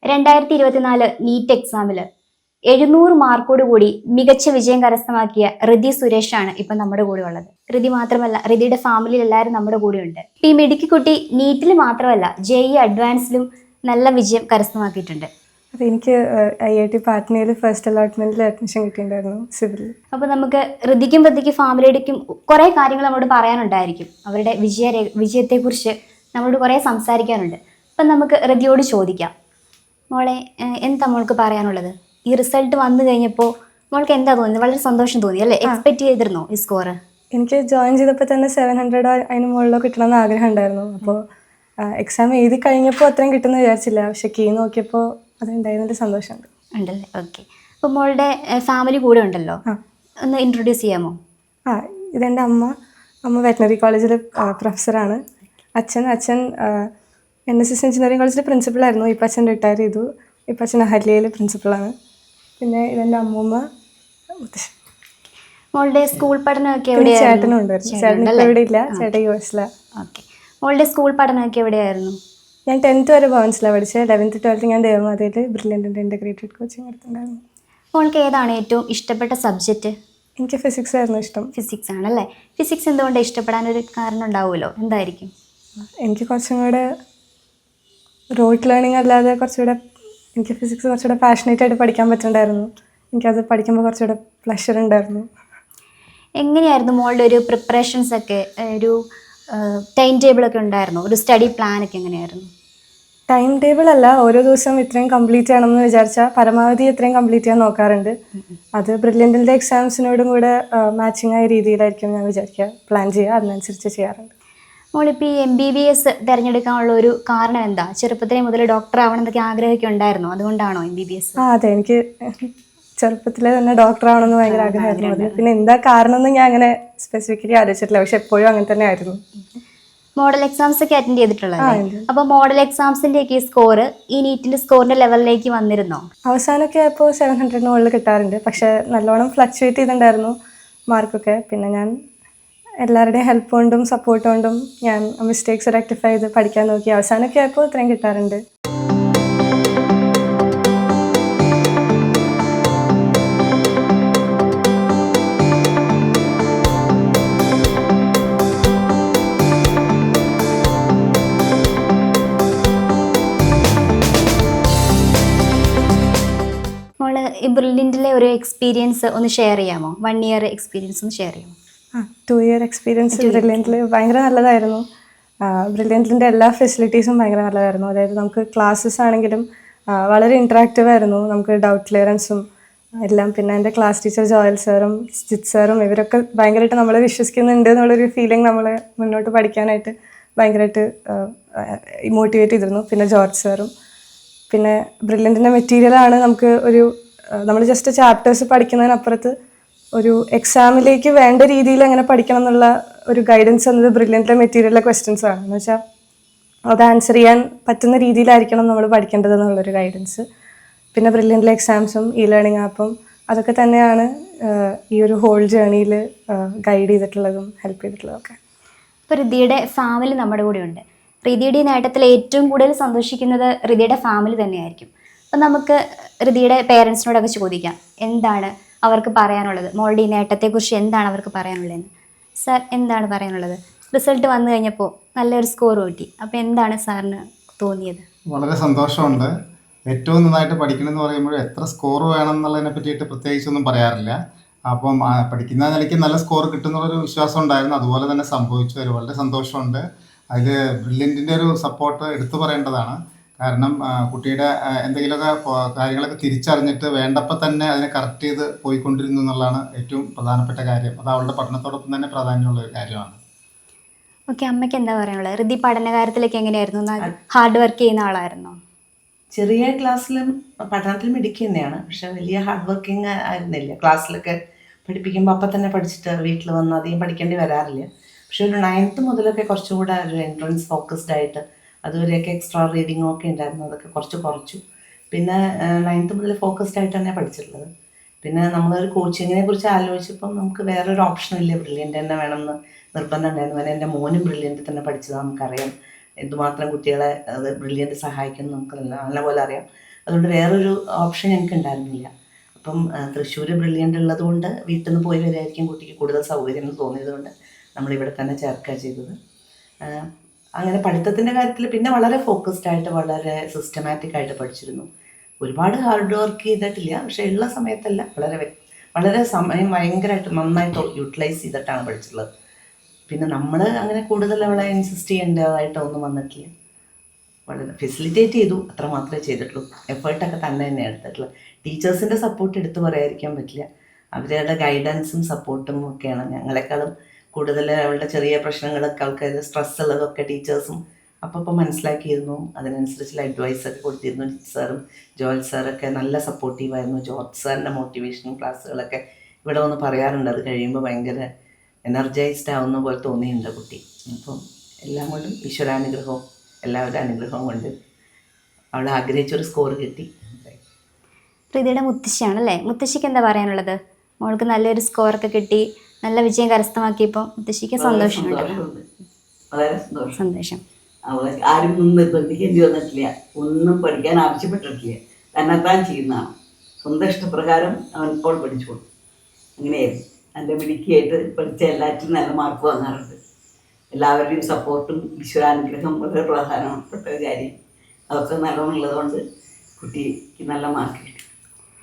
2024 NEET എക്സാമിൽ 700 മാർക്കോട് കൂടി മികച്ച വിജയം കരസ്ഥമാക്കിയ ഋതി സുരേഷാണ് ഇപ്പൊ നമ്മുടെ കൂടെ ഉള്ളത്. ഋതി മാത്രമല്ല, ഋതിയുടെ ഫാമിലിയിൽ എല്ലാവരും നമ്മുടെ കൂടെ ഉണ്ട്. ഈ മിടുക്കിക്കുട്ടി നീറ്റിൽ മാത്രമല്ല JEE അഡ്വാൻസിലും നല്ല വിജയം കരസ്ഥമാക്കിയിട്ടുണ്ട്. അപ്പോൾ എനിക്ക് IIT പാട്നയിൽ ഫസ്റ്റ് അലോട്ട്മെന്റിൽ അഡ്മിഷൻ കിട്ടിയിട്ടുണ്ടായിരുന്നു സിവിൽ. അപ്പോൾ നമുക്ക് ഋതിക്കും ഫാമിലിയുടെക്കും കുറേ കാര്യങ്ങൾ നമ്മളോട് പറയാനുണ്ടായിരിക്കും. അവരുടെ വിജയത്തെക്കുറിച്ച് നമ്മളോട് കുറേ സംസാരിക്കാനുണ്ട്. അപ്പം നമുക്ക് ഋതിയോട് ചോദിക്കാം, മോളെ എന്താ മോൾക്ക് പറയാനുള്ളത്? ഈ റിസൾട്ട് വന്നു കഴിഞ്ഞപ്പോൾ മോൾക്ക് എന്താ തോന്നുന്നത്? വളരെ സന്തോഷം തോന്നി അല്ലേ? എക്സ്പെക്ട് ചെയ്തിരുന്നോ ഈ സ്കോർ? എനിക്ക് ജോയിൻ ചെയ്തപ്പോൾ തന്നെ 700 അതിന് മുകളിലോ കിട്ടണമെന്ന് ആഗ്രഹം ഉണ്ടായിരുന്നു. അപ്പോൾ എക്സാം എഴുതി കഴിഞ്ഞപ്പോൾ അത്രയും കിട്ടുമെന്ന് വിചാരിച്ചില്ല. പക്ഷെ കീ നോക്കിയപ്പോൾ അതുണ്ടായിരുന്നതിൻ്റെ സന്തോഷമുണ്ട്. ഉണ്ടല്ലേ? ഓക്കെ. അപ്പോൾ മോളുടെ ഫാമിലി കൂടെ ഉണ്ടല്ലോ, ഒന്ന് ഇൻട്രൊഡ്യൂസ് ചെയ്യാമോ? ഇതെൻ്റെ അമ്മ വെറ്റിനറി കോളേജിൽ പ്രൊഫസറാണ്. അച്ഛൻ NSS എഞ്ചിനീയറിംഗ് കോളേജിൽ പ്രിൻസിപ്പളായിരുന്നു. ഇപ്പം അച്ഛൻ റിട്ടയർ ചെയ്തു. ഇപ്പം അച്ഛൻ അഹല്യയിൽ പ്രിൻസിപ്പളാണ്. പിന്നെ ഇതെൻ്റെ അമ്മൂമ്മ, മുത്തശ്ശൻ. മോളുടെ സ്കൂൾ പഠനമൊക്കെ ചേട്ടനും ഉണ്ടായിരുന്നു. ചേട്ടൻ ഇപ്പോൾ ഇവിടെ ഇല്ല, ചേട്ടൻ US-ലാണ്. ഓക്കെ. മോളുടെ സ്കൂൾ പഠനമൊക്കെ എവിടെയായിരുന്നു? ഞാൻ 10th വരെ ഭവൻസിലാണ് പഠിച്ചത്. 11th 12th ഞാൻ ദേവമാതയിൽ ബ്രില്യൻറ്റിൻ്റെ ഇൻ്റഗ്രേറ്റഡ് കോച്ചിങ് എടുത്തിട്ടുണ്ടായിരുന്നു. മോൾക്ക് ഏതാണ് ഏറ്റവും ഇഷ്ടപ്പെട്ട സബ്ജക്റ്റ്? എനിക്ക് ഫിസിക്സ് ആയിരുന്നു ഇഷ്ടം. ഫിസിക്സ് ആണല്ലേ? ഫിസിക്സ് എന്തുകൊണ്ട് ഇഷ്ടപ്പെടാനൊരു കാരണം ഉണ്ടാവുമല്ലോ, എന്തായിരിക്കും? എനിക്ക് കുറച്ചും കൂടെ റോട്ട് ലേണിംഗ് അല്ലാതെ എനിക്ക് ഫിസിക്സ് കുറച്ചുകൂടെ പാഷനേറ്റ് ആയിട്ട് പഠിക്കാൻ പറ്റുന്നുണ്ടായിരുന്നു. എനിക്കത് പഠിക്കുമ്പോൾ കുറച്ചുകൂടെ പ്ലഷർ ഉണ്ടായിരുന്നു. എങ്ങനെയായിരുന്നു മോളുടെ ഒരു പ്രിപ്പറേഷൻസ് ഒക്കെ? ഒരു ടൈം ടേബിളൊക്കെ ഉണ്ടായിരുന്നു? ഒരു സ്റ്റഡി പ്ലാനൊക്കെ എങ്ങനെയായിരുന്നു? ടൈം ടേബിൾ അല്ല, ഓരോ ദിവസം ഇത്രയും കംപ്ലീറ്റ് ചെയ്യണമെന്ന് വിചാരിച്ചാൽ പരമാവധി ഇത്രയും കംപ്ലീറ്റ് ചെയ്യാൻ നോക്കാറുണ്ട്. അത് ബ്രില്യൻറ്റിൻ്റെ എക്സാംസിനോടും കൂടെ മാച്ചിങ് ആയ രീതിയിലായിരിക്കും ഞാൻ വിചാരിക്കുക, പ്ലാൻ ചെയ്യുക, അതിനനുസരിച്ച് ചെയ്യാറുണ്ട്. മോളിപ്പോൾ ഈ MBBS തിരഞ്ഞെടുക്കാനുള്ള ഒരു കാരണം എന്താ? ചെറുപ്പത്തിലെ മുതൽ ഡോക്ടർ ആവണം എന്നൊക്കെ ആഗ്രഹമൊക്കെ ഉണ്ടായിരുന്നോ? അതുകൊണ്ടാണോ MBBS? അതെ, എനിക്ക് ചെറുപ്പത്തിലെ തന്നെ ഡോക്ടർ ആവണമെന്ന് ഭയങ്കര ആഗ്രഹമായിരുന്നു. പിന്നെ എന്താ കാരണം എന്ന് ഞാൻ അങ്ങനെ സ്പെസിഫിക്കലി ആലോചിച്ചിട്ടില്ല, പക്ഷെ എപ്പോഴും അങ്ങനെ തന്നെ ആയിരുന്നു. മോഡൽ എക്സാംസ് ഒക്കെ അറ്റൻഡ് ചെയ്തിട്ടുള്ളത്? അപ്പോൾ മോഡൽ എക്സാംസിന്റെ ഒക്കെ സ്കോർ ഈ നീറ്റിന്റെ സ്കോറിന്റെ ലെവലിലേക്ക് വന്നിരുന്നോ? അവസാനമൊക്കെ ആയപ്പോൾ 700 മുകളിൽ കിട്ടാറുണ്ട്. പക്ഷെ നല്ലോണം ഫ്ലക്ച്വേറ്റ് ചെയ്തിട്ടുണ്ടായിരുന്നു മാർക്കൊക്കെ. പിന്നെ ഞാൻ എല്ലാവരുടെയും ഹെൽപ്പ് കൊണ്ടും സപ്പോർട്ട് കൊണ്ടും ഞാൻ മിസ്റ്റേക്സ് റെക്ടിഫൈ ചെയ്ത് പഠിക്കാൻ നോക്കി. അവസാനമൊക്കെ ആയപ്പോൾ ഇത്രയും കിട്ടാറുണ്ട്. മോള് ഈ ബ്രില്യൻറ്റിലെ ഒരു എക്സ്പീരിയൻസ് ഒന്ന് ഷെയർ ചെയ്യാമോ? 1 ഇയർ എക്സ്പീരിയൻസ് ഒന്ന് ഷെയർ ചെയ്യാമോ? 2 ഇയർ എക്സ്പീരിയൻസ് ബ്രില്യൻറ്റിൽ ഭയങ്കര നല്ലതായിരുന്നു. ബ്രില്യൻറ്റിൻ്റെ എല്ലാ ഫെസിലിറ്റീസും ഭയങ്കര നല്ലതായിരുന്നു. അതായത് നമുക്ക് ക്ലാസ്സസ് ആണെങ്കിലും വളരെ ഇൻട്രാക്റ്റീവ് ആയിരുന്നു. നമുക്ക് ഡൗട്ട് ക്ലിയറൻസും എല്ലാം. പിന്നെ എൻ്റെ ക്ലാസ് ടീച്ചർ ജോയൽ സാറും ജിത് സാറും ഇവരൊക്കെ ഭയങ്കരമായിട്ട് നമ്മളെ വിശ്വസിക്കുന്നുണ്ട് എന്നുള്ളൊരു ഫീലിംഗ് നമ്മളെ മുന്നോട്ട് പഠിക്കാനായിട്ട് ഭയങ്കരമായിട്ട് മോട്ടിവേറ്റ് ചെയ്തിരുന്നു. പിന്നെ ജോർജ് സാറും. പിന്നെ ബ്രില്യൻറ്റിൻ്റെ മെറ്റീരിയലാണ് നമുക്ക് നമ്മൾ ജസ്റ്റ് ചാപ്റ്റേഴ്സ് പഠിക്കുന്നതിനപ്പുറത്ത് ഒരു എക്സാമിലേക്ക് വേണ്ട രീതിയിൽ എങ്ങനെ പഠിക്കണം എന്നുള്ള ഒരു ഗൈഡൻസ് എന്നത് ബ്രില്യൻറ്റിലെ മെറ്റീരിയലിലെ ക്വസ്റ്റ്യൻസ് ആണ്. എന്ന് വെച്ചാൽ അത് ആൻസർ ചെയ്യാൻ പറ്റുന്ന രീതിയിലായിരിക്കണം നമ്മൾ പഠിക്കേണ്ടത് എന്നുള്ളൊരു ഗൈഡൻസ്. പിന്നെ ബ്രില്യൻറ്റിലെ എക്സാംസും ലേണിംഗ് ആപ്പും അതൊക്കെ തന്നെയാണ് ഈ ഒരു ഹോൾ ജേണിയിൽ ഗൈഡ് ചെയ്തിട്ടുള്ളതും ഹെൽപ്പ് ചെയ്തിട്ടുള്ളതൊക്കെ. ഇപ്പോൾ ഋതിയുടെ ഫാമിലി നമ്മുടെ കൂടെ ഉണ്ട്. ഋതിയുടെ നേട്ടത്തിൽ ഏറ്റവും കൂടുതൽ സന്തോഷിക്കുന്നത് ഋതിയുടെ ഫാമിലി തന്നെയായിരിക്കും. അപ്പം നമുക്ക് ഋതിയുടെ പേരൻസിനോടൊക്കെ ചോദിക്കാം, എന്താണ് അവർക്ക് പറയാനുള്ളത്? മോളുടെ ഈ നേട്ടത്തെക്കുറിച്ച് എന്താണ് അവർക്ക് പറയാനുള്ളതെന്ന്. സാർ, എന്താണ് പറയാനുള്ളത്? റിസൾട്ട് വന്നു കഴിഞ്ഞപ്പോൾ നല്ലൊരു സ്കോർ കിട്ടി, അപ്പോൾ എന്താണ് സാറിന് തോന്നിയത്? വളരെ സന്തോഷമുണ്ട്. ഏറ്റവും നന്നായിട്ട് പഠിക്കണമെന്ന് പറയുമ്പോൾ എത്ര സ്കോർ വേണം എന്നുള്ളതിനെ പറ്റിയിട്ട് പ്രത്യേകിച്ചൊന്നും പറയാറില്ല. അപ്പം പഠിക്കുന്ന നിലയ്ക്ക് നല്ല സ്കോർ കിട്ടുന്നുള്ളൊരു വിശ്വാസം ഉണ്ടായിരുന്നു. അതുപോലെ തന്നെ സംഭവിച്ചു. അതിൽ വളരെ സന്തോഷമുണ്ട്. അതിൽ ബ്രില്യൻറ്റിൻ്റെ ഒരു സപ്പോർട്ട് എടുത്തു പറയേണ്ടതാണ്. കാരണം കുട്ടിയുടെ എന്തെങ്കിലുമൊക്കെ കാര്യങ്ങളൊക്കെ തിരിച്ചറിഞ്ഞിട്ട് വേണ്ടപ്പോൾ തന്നെ അതിനെ കറക്റ്റ് ചെയ്ത് പോയിക്കൊണ്ടിരുന്നു എന്നുള്ളതാണ് ഏറ്റവും പ്രധാനപ്പെട്ട കാര്യം. അത് അവളുടെ പഠനത്തോടൊപ്പം തന്നെ പ്രാധാന്യമുള്ള ഒരു കാര്യമാണ്. ഓക്കെ, അമ്മയ്ക്ക് എന്താ പറയാനുള്ളത്? ഋതി പഠന കാര്യത്തിലേക്ക് എങ്ങനെയായിരുന്നു? ഹാർഡ് വർക്ക് ചെയ്യുന്ന ആളായിരുന്നോ? ചെറിയ ക്ലാസ്സിലും പഠനത്തിൽ മിടുക്കി തന്നെയാണ്. പക്ഷെ വലിയ ഹാർഡ് വർക്കിംഗ് ആയിരുന്നില്ല. ക്ലാസ്സിലൊക്കെ പഠിപ്പിക്കുമ്പോൾ അപ്പം തന്നെ പഠിച്ചിട്ട് വീട്ടിൽ വന്ന് അധികം പഠിക്കേണ്ടി വരാറില്ല. പക്ഷെ ഒരു 9th മുതലൊക്കെ കുറച്ചുകൂടെ ഒരു എൻട്രൻസ് ഫോക്കസ്ഡ് ആയിട്ട്, അതുവരെയൊക്കെ എക്സ്ട്രാ റീഡിങ്ങും ഒക്കെ ഉണ്ടായിരുന്നു, അതൊക്കെ കുറച്ചു. പിന്നെ 9th മുതൽ ഫോക്കസ്ഡ് ആയിട്ട് തന്നെ പഠിച്ചിട്ടുള്ളത്. പിന്നെ നമ്മളൊരു കോച്ചിങ്ങിനെ കുറിച്ച് ആലോചിച്ചപ്പം നമുക്ക് വേറൊരു ഓപ്ഷനില്ല, ബ്രില്യൻ്റ് തന്നെ വേണമെന്ന് നിർബന്ധം ഉണ്ടായിരുന്നു. അങ്ങനെ എൻ്റെ മോനും ബ്രില്യൻ്റ് തന്നെ പഠിച്ചതാണ്. നമുക്കറിയാം എന്തുമാത്രം കുട്ടികളെ അത് ബ്രില്യൻ്റ് സഹായിക്കുന്നു, നമുക്ക് നല്ലപോലെ അറിയാം. അതുകൊണ്ട് വേറൊരു ഓപ്ഷൻ ഞങ്ങൾക്ക് ഉണ്ടായിരുന്നില്ല. അപ്പം തൃശ്ശൂർ ബ്രില്യൻ്റ് ഉള്ളത് കൊണ്ട് വീട്ടിൽ നിന്ന് പോയി വരായിരിക്കും കുട്ടിക്ക് കൂടുതൽ സൗകര്യം എന്ന് തോന്നിയത് കൊണ്ട് നമ്മളിവിടെ തന്നെ ചേർക്കുക ചെയ്തത്. അങ്ങനെ പഠിത്തത്തിൻ്റെ കാര്യത്തിൽ പിന്നെ വളരെ ഫോക്കസ്ഡ് ആയിട്ട് വളരെ സിസ്റ്റമാറ്റിക് ആയിട്ട് പഠിച്ചിരുന്നു. ഒരുപാട് ഹാർഡ് വർക്ക് ചെയ്തിട്ടില്ല, പക്ഷേ ഉള്ള സമയത്തെല്ലാം വളരെ സമയം ഭയങ്കരമായിട്ട് നന്നായിട്ട് യൂട്ടിലൈസ് ചെയ്തിട്ടാണ് പഠിച്ചിട്ടുള്ളത്. പിന്നെ നമ്മൾ അങ്ങനെ കൂടുതൽ അവളെ ഇൻസിസ്റ്റ് ചെയ്യേണ്ടതായിട്ടൊന്നും വന്നിട്ടില്ല. വളരെ ഫെസിലിറ്റേറ്റ് ചെയ്തു, അത്ര മാത്രമേ ചെയ്തിട്ടുള്ളൂ. എഫേർട്ടൊക്കെ തന്നെ എടുത്തിട്ടുള്ളത്. ടീച്ചേഴ്സിൻ്റെ സപ്പോർട്ട് എടുത്തു പറയാതിരിക്കാൻ പറ്റില്ല. അവരുടെ ഗൈഡൻസും സപ്പോർട്ടും ഒക്കെയാണ് ഞങ്ങളെക്കാളും കൂടുതൽ. അവളുടെ ചെറിയ പ്രശ്നങ്ങളൊക്കെ അവൾക്ക് സ്ട്രെസ് ഉള്ളതൊക്കെ ടീച്ചേഴ്സും അപ്പോൾ മനസ്സിലാക്കിയിരുന്നു. അതിനനുസരിച്ചുള്ള അഡ്വൈസൊക്കെ കൊടുത്തിരുന്നു. സാറും ജോയൽ സാറൊക്കെ നല്ല സപ്പോർട്ടീവായിരുന്നു. ജോർജ് സാറിൻ്റെ മോട്ടിവേഷൻ ക്ലാസ്സുകളൊക്കെ ഇവിടെ വന്ന് പറയാറുണ്ട്. അത് കഴിയുമ്പോൾ ഭയങ്കര എനർജൈസ്ഡ് ആവുന്ന പോലെ തോന്നിയിട്ടുണ്ട് കുട്ടി. അപ്പം എല്ലാം കൊണ്ടും ഈശ്വരാനുഗ്രഹവും എല്ലാവരുടെ അനുഗ്രഹവും കൊണ്ട് അവൾ ആഗ്രഹിച്ചൊരു സ്കോർ കിട്ടി. പ്രീതിയുടെ മുത്തശ്ശിയാണല്ലേ, മുത്തശ്ശിക്ക് എന്താ പറയാനുള്ളത്? മോൾക്ക് നല്ലൊരു സ്കോറൊക്കെ കിട്ടി, നല്ല വിജയം കരസ്ഥമാക്കിയപ്പോൾ മുത്തശ്ശിക്ക് സന്തോഷമുണ്ട്. വളരെ സന്തോഷം. അവളെ ആരും ഒന്നും നിർബന്ധിക്കേണ്ടി വന്നിട്ടില്ല, ഒന്നും പഠിക്കാൻ ആവശ്യപ്പെട്ടിട്ടില്ല, തന്നെത്താൻ ചെയ്യുന്നതാണ്. സ്വന്തം ഇഷ്ടപ്രകാരം അവൻ ഇപ്പോൾ പഠിച്ചോളൂ. അങ്ങനെയായിരുന്നു. നല്ല മിടുക്കിയായിട്ട് പഠിച്ച എല്ലാറ്റിനും നല്ല മാർക്ക് വാങ്ങാറുണ്ട്. എല്ലാവരുടെയും സപ്പോർട്ടും ഈശ്വരാനുഗ്രഹം വളരെ പ്രധാനപ്പെട്ട ഒരു കാര്യം. അതൊക്കെ നല്ലോണമുള്ളത് കൊണ്ട് കുട്ടിക്ക് നല്ല മാർക്ക് കിട്ടി.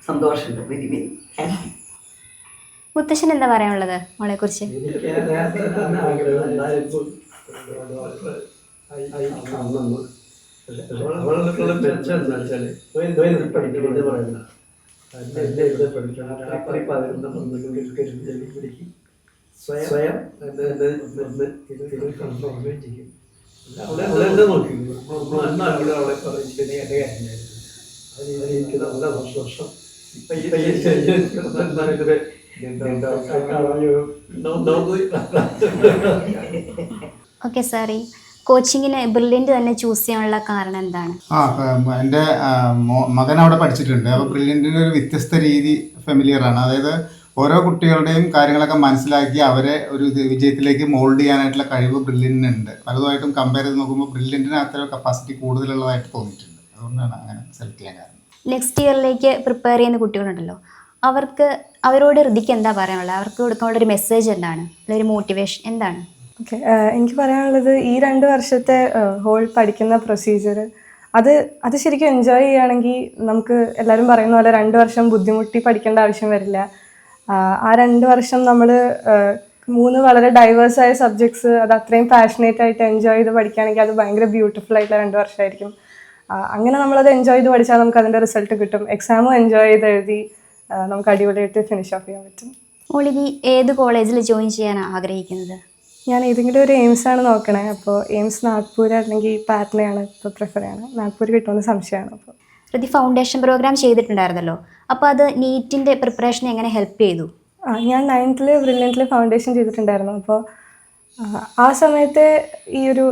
സന്തോഷമുണ്ട്. Very very happy. മുത്തശ്ശൻ എന്താ പറയാനുള്ളത് മോളെ കുറിച്ച്? സ്വയം ഓക്കെ സാർ, ഈ കോച്ചിങ്ങിന് ബ്രില്യൻ്റ് തന്നെ ചൂസ് ചെയ്യാനുള്ള കാരണം എന്താണ്? എൻ്റെ മകൻ അവിടെ പഠിച്ചിട്ടുണ്ട്. അപ്പോൾ ബ്രില്യൻറ്റിൻ്റെ ഒരു വ്യത്യസ്ത രീതി ഫെമിലിയറാണ്. അതായത് ഓരോ കുട്ടികളുടെയും കാര്യങ്ങളൊക്കെ മനസ്സിലാക്കി അവരെ ഒരു വിജയത്തിലേക്ക് മോൾഡ് ചെയ്യാനായിട്ടുള്ള കഴിവ് ബ്രില്യൻറ്റിനുണ്ട്. പലതുമായിട്ടും കമ്പയർ ചെയ്ത് നോക്കുമ്പോൾ ബ്രില്യൻറ്റിന് അത്ര കപ്പാസിറ്റി കൂടുതലുള്ളതായിട്ട് തോന്നിയിട്ടുണ്ട്. അതുകൊണ്ടാണ് അങ്ങനെ സെലക്ട് ചെയ്യാൻ കാരണം. നെക്സ്റ്റ് ഇയറിലേക്ക് പ്രിപ്പയർ ചെയ്യുന്ന കുട്ടികളുണ്ടല്ലോ, അവരോട് ഹൃതിക്ക് എന്താ പറയാനുള്ളത്? അവർക്ക് കൊടുക്കാനുള്ള ഒരു മെസ്സേജ് എന്താണ്, ഒരു മോട്ടിവേഷൻ എന്താണ്? ഓക്കെ, എനിക്ക് പറയാനുള്ളത് ഈ 2 വർഷത്തെ ഹോൾ പഠിക്കുന്ന പ്രൊസീജിയർ അത് ശരിക്കും എൻജോയ് ചെയ്യുകയാണെങ്കിൽ നമുക്ക് എല്ലാവരും പറയുന്ന പോലെ 2 വർഷം ബുദ്ധിമുട്ടി പഠിക്കേണ്ട ആവശ്യം വരില്ല. ആ 2 വർഷം നമ്മൾ 3 വളരെ ഡൈവേഴ്സായ സബ്ജക്ട്സ് അത് അത്രയും പാഷനേറ്റ് ആയിട്ട് എൻജോയ് ചെയ്ത് പഠിക്കുകയാണെങ്കിൽ അത് ഭയങ്കര ബ്യൂട്ടിഫുൾ ആയിട്ടുള്ള 2 വർഷമായിരിക്കും. അങ്ങനെ നമ്മളത് എൻജോയ് ചെയ്ത് പഠിച്ചാൽ നമുക്ക് അതിൻ്റെ റിസൾട്ട് കിട്ടും. എക്സാമും എൻജോയ് ചെയ്ത് എഴുതി നമുക്ക് അടിപൊളിയായിട്ട് ഫിനിഷ് ഓഫ് ചെയ്യാൻ പറ്റും. മോളിനി ഏത് കോളേജിൽ ജോയിൻ ചെയ്യാനാണ് ആഗ്രഹിക്കുന്നത്? ഞാൻ ഏതെങ്കിലും ഒരു എയിംസാണ് നോക്കണേ. അപ്പോൾ എയിംസ് നാഗ്പൂർ അല്ലെങ്കിൽ പാറ്റ്നയാണ് ഇപ്പോൾ പ്രിഫർ ചെയ്യണം. നാഗ്പൂർ കിട്ടുമെന്ന് സംശയമാണ്. അപ്പോൾ ഹൃതി ഫൗണ്ടേഷൻ പ്രോഗ്രാം ചെയ്തിട്ടുണ്ടായിരുന്നല്ലോ, അപ്പോൾ അത് നീറ്റിൻ്റെ പ്രിപ്പറേഷൻ എങ്ങനെ ഹെൽപ്പ് ചെയ്തു? ഞാൻ 9th ബ്രില്യൻറ്റിൽ ഫൗണ്ടേഷൻ ചെയ്തിട്ടുണ്ടായിരുന്നു. അപ്പോൾ ആ സമയത്ത് ഈ ഒരു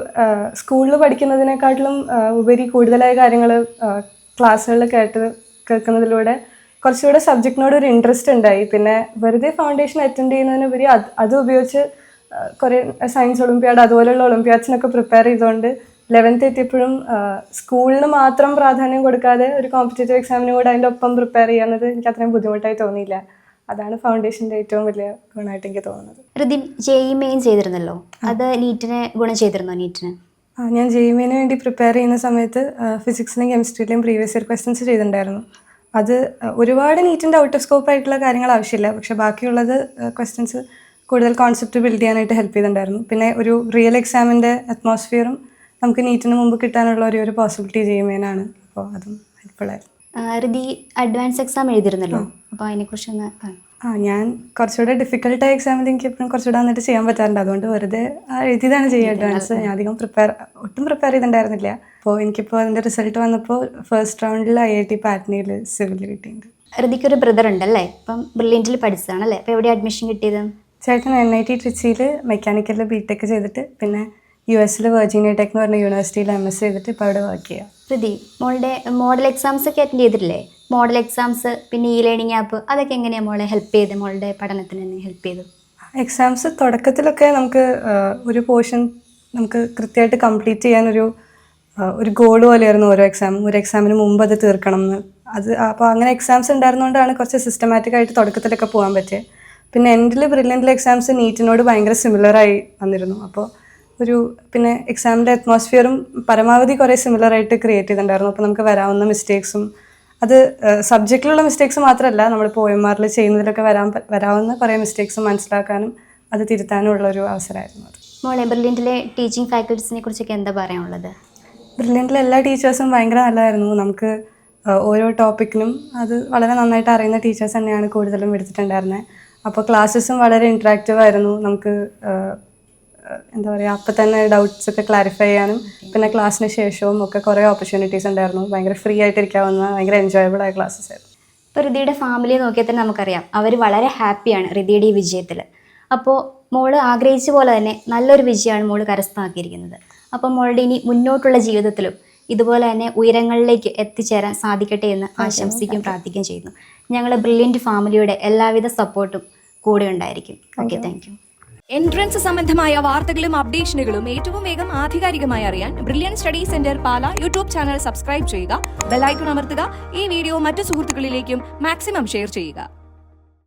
സ്കൂളിൽ പഠിക്കുന്നതിനെക്കാട്ടിലും ഉപരി കൂടുതലായ കാര്യങ്ങൾ ക്ലാസ്സുകളിൽ കേൾക്കുന്നതിലൂടെ കുറച്ചുകൂടെ സബ്ജക്റ്റിനോട് ഒരു ഇൻട്രസ്റ്റ് ഉണ്ടായി. പിന്നെ വെറുതെ ഫൗണ്ടേഷൻ അറ്റൻഡ് ചെയ്യുന്നതിനുപരി അത് ഉപയോഗിച്ച് കുറേ സയൻസ് ഒളിമ്പ്യാഡ് അതുപോലെയുള്ള ഒളിമ്പ്യാഡ്സിനൊക്കെ പ്രിപ്പയർ ചെയ്തുകൊണ്ട് 11th എത്തിയപ്പോഴും സ്കൂളിന് മാത്രം പ്രാധാന്യം കൊടുക്കാതെ ഒരു കോമ്പറ്റേറ്റീവ് എക്സാമിനും കൂടെ അതിൻ്റെ ഒപ്പം പ്രിപ്പയർ ചെയ്യുന്നത് എനിക്ക് അത്രയും ബുദ്ധിമുട്ടായി തോന്നിയില്ല. അതാണ് ഫൗണ്ടേഷൻ്റെ ഏറ്റവും വലിയ ഗുണമായിട്ട് എനിക്ക് തോന്നുന്നത്. ഹൃതി JEE മെയിൻ ചെയ്തിരുന്നല്ലോ, അത് നീറ്റിനെ ഗുണം ചെയ്തിരുന്നോ? നീറ്റിന് ഞാൻ JEE മെയിന് വേണ്ടി പ്രിപ്പയർ ചെയ്യുന്ന സമയത്ത് ഫിസിക്സിലെയും കെമിസ്ട്രിയിലെയും പ്രീവിയസ് ഇയർ ക്വസ്റ്റ്യൻസ് ചെയ്തിട്ടുണ്ടായിരുന്നു. അത് ഒരുപാട് നീറ്റിൻ്റെ ഔട്ട് ഓഫ് സ്കോപ്പ് ആയിട്ടുള്ള കാര്യങ്ങൾ ആവശ്യമില്ല, പക്ഷേ ബാക്കിയുള്ളത് ക്വസ്റ്റ്യൻസ് കൂടുതൽ കോൺസെപ്റ്റ് ബിൽഡ് ചെയ്യാനായിട്ട് ഹെൽപ്പ് ചെയ്തിട്ടുണ്ടായിരുന്നു. പിന്നെ ഒരു റിയൽ എക്സാമിൻ്റെ അറ്റ്മോസ്ഫിയറും നമുക്ക് നീറ്റിന് മുമ്പ് കിട്ടാനുള്ള ഒരു പോസിബിലിറ്റി JEE മെയിനാണ്. അപ്പോൾ അതും ഹെൽപ്ഫുള്ളായിരുന്നു. ഹൃതി അഡ്വാൻസ് എക്സാം എഴുതിയിരുന്നല്ലോ, അപ്പോൾ അതിനെക്കുറിച്ചൊന്ന് കാണും. ഞാൻ കുറച്ചുകൂടെ ഡിഫിക്കൽട്ടായ എക്സാമിൽ എനിക്ക് എപ്പോഴും കുറച്ചുകൂടെ വന്നിട്ട് ചെയ്യാൻ പറ്റാറുണ്ട്. അതുകൊണ്ട് വെറുതെ എഴുതിയതാണ് ചെയ്യുക അഡ്വാൻസ്. ഞാൻ അധികം ഒട്ടും പ്രിപ്പയർ ചെയ്തിട്ടുണ്ടായിരുന്നില്ല. അപ്പോൾ എനിക്കിപ്പോൾ അതിൻ്റെ റിസൾട്ട് വന്നപ്പോൾ ഫസ്റ്റ് റൗണ്ടിൽ IIT പാറ്റ്നയിൽ സിവിൽ കിട്ടിയിട്ടുണ്ട്. ഹൃതിക്കൊരു ബ്രദർ ഉണ്ടല്ലേ, ഇപ്പം ബ്രില്യൻറ്റിൽ പഠിച്ചതാണല്ലേ, അപ്പോൾ എവിടെ അഡ്മിഷൻ കിട്ടിയത്? ചേട്ടൻ NIT ട്രിച്ചിയിൽ മെക്കാനിക്കലിൽ BTech ചെയ്തിട്ട് പിന്നെ US വെർജീനിയ ടെക് എന്ന് പറഞ്ഞ യൂണിവേഴ്സിറ്റിയിൽ MS ചെയ്തിട്ട് ഇപ്പോൾ അവിടെ വർക്ക് ചെയ്യുക. ഹൃതി, മോളുടെ മോഡൽ എക്സാംസ് ഒക്കെ അറ്റൻഡ് ചെയ്തിട്ടില്ലേ? മോഡൽ എക്സാംസ് പിന്നെ ലേണിംഗ് ആപ്പ് അതൊക്കെ എങ്ങനെയാണ് മോളെ ഹെൽപ്പ് ചെയ്ത്, മോളുടെ പഠനത്തിന് തന്നെ ഹെൽപ്പ് ചെയ്തു? എക്സാംസ് തുടക്കത്തിലൊക്കെ നമുക്ക് ഒരു പോർഷൻ നമുക്ക് കൃത്യമായിട്ട് കംപ്ലീറ്റ് ചെയ്യാനൊരു ഒരു ഗോൾ പോലെയായിരുന്നു ഓരോ എക്സാമും. ഒരു എക്സാമിന് മുമ്പ് അത് തീർക്കണം എന്ന്. അപ്പോൾ അങ്ങനെ എക്സാംസ് ഉണ്ടായിരുന്നുകൊണ്ടാണ് കുറച്ച് സിസ്റ്റമാറ്റിക് ആയിട്ട് തുടക്കത്തിലൊക്കെ പോകാൻ പറ്റിയത്. പിന്നെ എൻഡിൽ ബ്രില്യൻ്റിലെ എക്സാംസ് നീറ്റിനോട് ഭയങ്കര സിമിലറായി വന്നിരുന്നു. അപ്പോൾ പിന്നെ എക്സാമിൻ്റെ അറ്റ്മോസ്ഫിയറും പരമാവധി കുറേ സിമിലറായിട്ട് ക്രിയേറ്റ് ചെയ്തിട്ടുണ്ടായിരുന്നു. അപ്പോൾ നമുക്ക് വരാവുന്ന മിസ്റ്റേക്സും, അത് സബ്ജക്റ്റിലുള്ള മിസ്റ്റേക്സ് മാത്രമല്ല, നമ്മൾ പോയന്മാരിൽ ചെയ്യുന്നതിലൊക്കെ വരാവുന്ന കുറേ മിസ്റ്റേക്സും മനസ്സിലാക്കാനും അത് തിരുത്താനും ഉള്ളൊരു അവസരമായിരുന്നു അത്. മോളെ ബ്രില്യൻറ്റിലെ ടീച്ചിങ് ഫാക്കൽറ്റീസിനെ കുറിച്ചൊക്കെ എന്താ പറയാനുള്ളത്? ബ്രില്യൻറ്റിലെ എല്ലാ ടീച്ചേഴ്സും ഭയങ്കര നല്ലതായിരുന്നു. നമുക്ക് ഓരോ ടോപ്പിക്കിനും അത് വളരെ നന്നായിട്ട് അറിയുന്ന ടീച്ചേഴ്സ് തന്നെയാണ് കൂടുതലും എടുത്തിട്ടുണ്ടായിരുന്നത്. അപ്പോൾ ക്ലാസ്സസും വളരെ ഇൻട്രാക്റ്റീവ് ആയിരുന്നു. നമുക്ക് എന്താ പറയുക, അപ്പം തന്നെ ഡൗട്ട്സ് ഒക്കെ ക്ലാരിഫൈ ചെയ്യാനും പിന്നെ ക്ലാസ്സിന് ശേഷവും ഒക്കെ കുറേ ഓപ്പർച്യൂണിറ്റീസ് ഉണ്ടായിരുന്നു. ഭയങ്കര ഫ്രീ ആയിട്ടിരിക്കാവുന്ന ഭയങ്കര എൻജോയബിൾ ആയ ക്ലാസ്സസ് ആയിരുന്നു. ഇപ്പോൾ റിതിയുടെ ഫാമിലിയെ നോക്കിയാൽ തന്നെ നമുക്കറിയാം, അവർ വളരെ ഹാപ്പിയാണ് റിതിയുടെ ഈ വിജയത്തിൽ. അപ്പോൾ മോള് ആഗ്രഹിച്ച പോലെ തന്നെ നല്ലൊരു വിജയമാണ് മോള് കരസ്ഥമാക്കിയിരിക്കുന്നത്. അപ്പം മോളുടെ ഇനി മുന്നോട്ടുള്ള ജീവിതത്തിലും ഇതുപോലെ തന്നെ ഉയരങ്ങളിലേക്ക് എത്തിച്ചേരാൻ സാധിക്കട്ടെ എന്ന് ആശംസിക്കുകയും പ്രാർത്ഥിക്കുകയും ചെയ്യുന്നു. ഞങ്ങൾ ബ്രില്യൻറ്റ് ഫാമിലിയുടെ എല്ലാവിധ സപ്പോർട്ടും കൂടെ ഉണ്ടായിരിക്കും. Okay, thank you. എൻട്രൻസ് സംബന്ധമായ വാർത്തകളും അപ്ഡേഷനുകളും ഏറ്റവും വേഗം ആധികാരികമായി അറിയാൻ ബ്രില്യൻറ്റ് സ്റ്റഡി സെന്റർ പാല യൂട്യൂബ് ചാനൽ സബ്സ്ക്രൈബ് ചെയ്യുക, ബെൽ ഐക്കൺ അമർത്തുക, ഈ വീഡിയോ മറ്റു സുഹൃത്തുക്കളിലേക്കും മാക്സിമം ഷെയർ ചെയ്യുക.